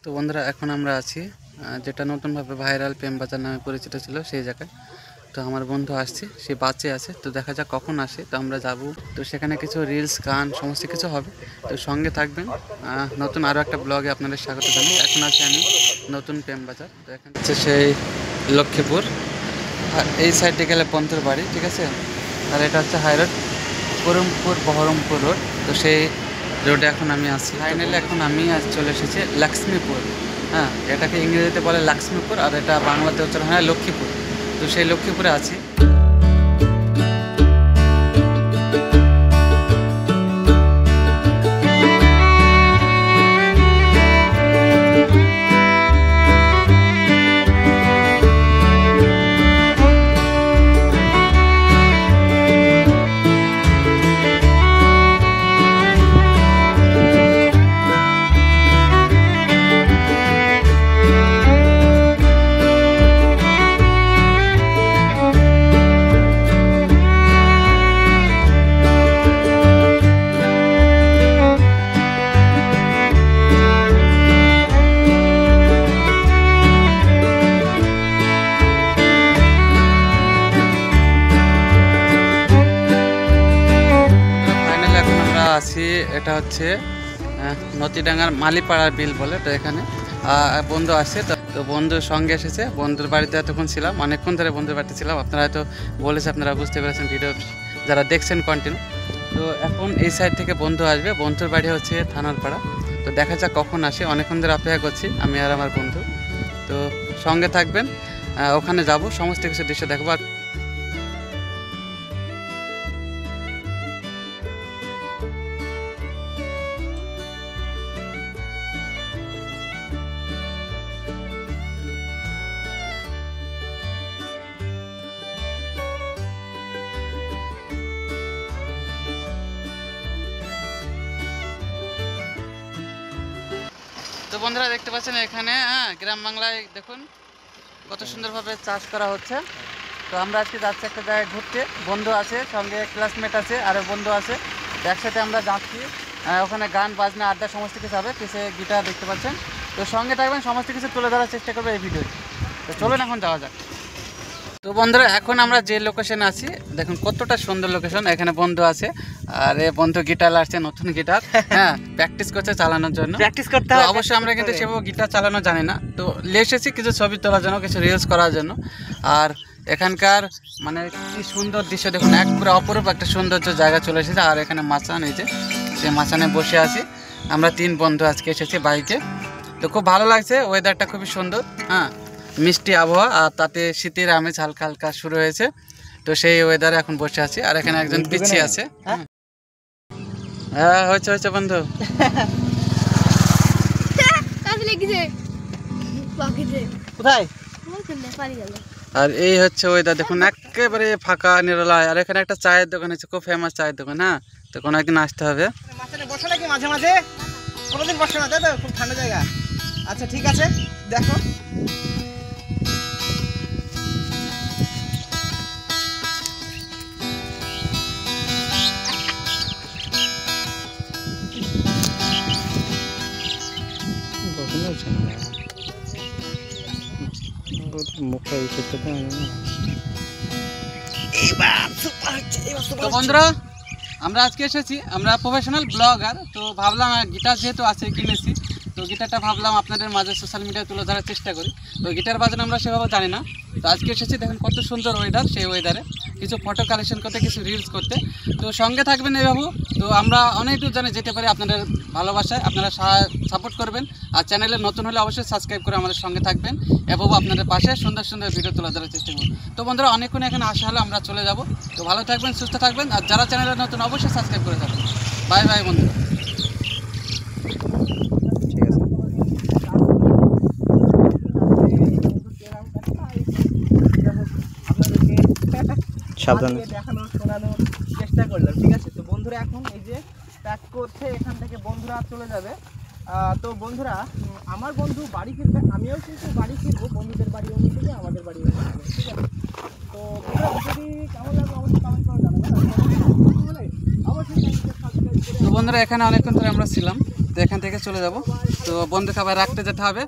তো বন্ধুরা এখন আমরা আছি যেটা নতুনভাবে ভাইরাল প্রেম বাজার নামে পরিচিত ছিল সেই জায়গায়। তো আমার বন্ধু আসছে, সে বাচ্চা আছে, তো দেখা যাক কখন আসে। তো আমরা যাব, তো সেখানে কিছু রিলস গান সমস্ত কিছু হবে, তো সঙ্গে থাকবেন। নতুন আরও একটা ব্লগে আপনাদের স্বাগত জানাই। এখন আছি আমি নতুন প্রেম বাজার। তো এখানে হচ্ছে সেই লক্ষ্মীপুর, আর এই সাইডে গেলে বন্ধুর বাড়ি, ঠিক আছে। আর এটা হচ্ছে high road, Baharampur Baharampur road. তো সেই রোডে এখন আমি আছি। ফাইনালি এখন আমি আজ চলে এসেছি লক্ষ্মীপুর। হ্যাঁ, এটাকে ইংরেজিতে বলে লক্ষ্মীপুর, আর এটা বাংলাতে উচ্চারণ হয় লক্ষ্মীপুর। তো সেই লক্ষ্মীপুরে আছি। আছি, এটা হচ্ছে নদীডাঙ্গার মালিপাড়ার বিল বলে। তো এখানে বন্ধু আসছে, তো বন্ধুর সঙ্গে এসেছে। বন্ধুর বাড়িতে এতক্ষণ ছিলাম, অনেকক্ষণ ধরে বন্ধুর বাড়িতে ছিলাম। আপনারা হয়তো বলেছে, আপনারা বুঝতে পেরেছেন ভিডিও যারা দেখছেন কন্টিনিউ। তো এখন এই সাইড থেকে বন্ধু আসবে। বন্ধুর বাড়ি হচ্ছে থানার পাড়া। তো দেখা যাক কখন আসে, অনেকক্ষণ ধরে অপেক্ষা করছি আমি আর আমার বন্ধু। তো সঙ্গে থাকবেন, ওখানে যাব, সমস্ত কিছু দৃশ্য দেখবো। তো বন্ধুরা দেখতে পাচ্ছেন এখানে গ্রাম বাংলায় দেখুন কত সুন্দরভাবে চাষ করা হচ্ছে। তো আমরা আজকে যাচ্ছি একটা জায়গায় ঘুরতে। বন্ধু আছে, সঙ্গে ক্লাসমেট আছে, আরও বন্ধু আছে, একসাথে আমরা যাচ্ছি। ওখানে গান বাজনা আড্ডা সমস্ত কিছু হবে, পিছিয়ে গিটার দেখতে পাচ্ছেন। তো সঙ্গে থাকবেন, সমস্ত কিছু তুলে ধরার চেষ্টা করবো এই ভিডিওতে। তো চলুন এখন যাওয়া যাক। তো বন্ধুরা এখন আমরা যে লোকেশনে আছি দেখুন কতটা সুন্দর লোকেশন। এখানে বন্ধু আছে, আর এ বন্ধু গিটার আসছে, নতুন গিটার, হ্যাঁ প্র্যাকটিস করছে চালানোর জন্য। প্র্যাকটিস করতে হবে অবশ্যই। আমরা কিন্তু সেভাবে গিটার চালানো জানি না, তো এসেছি কিছু ছবি তোলার জন্য, কিছু রিলস করার জন্য। আর এখানকার মানে কি সুন্দর দৃশ্য দেখুন, একবারে অপরূপ একটা সৌন্দর্য জায়গা চলে এসেছে। আর এখানে মাচান, এই যে সেই মাচানে বসে আছি আমরা 3 বন্ধু আজকে এসেছি বাইকে। তো খুব ভালো লাগছে, ওয়েদারটা খুবই সুন্দর, হ্যাঁ মিষ্টি আবহাওয়া, আর তাতে শীতের আমেজ হালকা হালকা শুরু হয়েছে। তো সেই ওয়েদারে এখন বসে আছি। আর এখানে একজন পিচ্ছি আছে। হ্যাঁ হয়েছে হয়েছে বন্ধু। কোথায়? আর এই হচ্ছে ওয়েদার দেখুন, একেবারে ফাঁকা নিরলায়। আর এখানে একটা চায়ের দোকান আছে, খুব ফেমাস চায়ের দোকান। হ্যাঁ, তো কোনো একদিন আসতে হবে। বসো নাকি মাঝে মাঝে? কোনোদিন বসো না, তাই তো? খুব ঠান্ডা জায়গা। আচ্ছা ঠিক আছে, দেখো বন্ধুরা আমরা আজকে এসেছি, আমরা প্রফেশনাল ব্লগার। তো ভাবলাম গিটার যেহেতু আছে কিনেছি, তো গিটারটা ভাবলাম আপনাদের মাঝে সোশ্যাল মিডিয়ায় তুলে ধরার চেষ্টা করি। তো গিটার বাজানো আমরা সেভাবে জানি না। তো আজকে এসেছি, দেখুন কত সুন্দর ওয়েদার, সেই ওয়েদারে কিছু ফটো কালেকশন করতে, কিছু রিলস করতে। তো সঙ্গে থাকবেন এইভাবে। তো আমরা অনেক দূর জানি যেতে পারি আপনাদের ভালোবাসায়, আপনারা সাপোর্ট করবেন। আর চ্যানেলে নতুন হলে অবশ্যই সাবস্ক্রাইব করে আমাদের সঙ্গে থাকবেন এবং আপনাদের পাশে সুন্দর সুন্দর ভিডিও তুলে ধরার চেষ্টা করব। তো বন্ধুরা অনেকক্ষণ এখানে আসা হলে আমরা চলে যাব। তো ভালো থাকবেন, সুস্থ থাকবেন, আর যারা চ্যানেলে নতুন অবশ্যই সাবস্ক্রাইব করে থাকবেন। বাই বাই বন্ধুরা। সাবধানে দেখানোর শোনানোর চেষ্টা করলাম, ঠিক আছে। তো বন্ধুরা এখন এই যে প্যাক করছে, এখান থেকে বন্ধুরা চলে যাবে। তো বন্ধুরা আমার বন্ধু বাড়ি ফিরবে, আমিও কিন্তু বাড়ি ফিরবো। বন্ধুদের বাড়ি অন্যদিকে, আমাদের বাড়ি অন্যদিকে, ঠিক আছে। তো বন্ধুরা যদি কেমন লাগবে অবশ্যই কমেন্ট করে জানাবেন। অবশ্যই তো বন্ধুরা এখানে অনেকক্ষণ ধরে আমরা ছিলাম। তো এখান থেকে চলে যাব। তো বন্ধুকে আবার রাখতে যেতে হবে।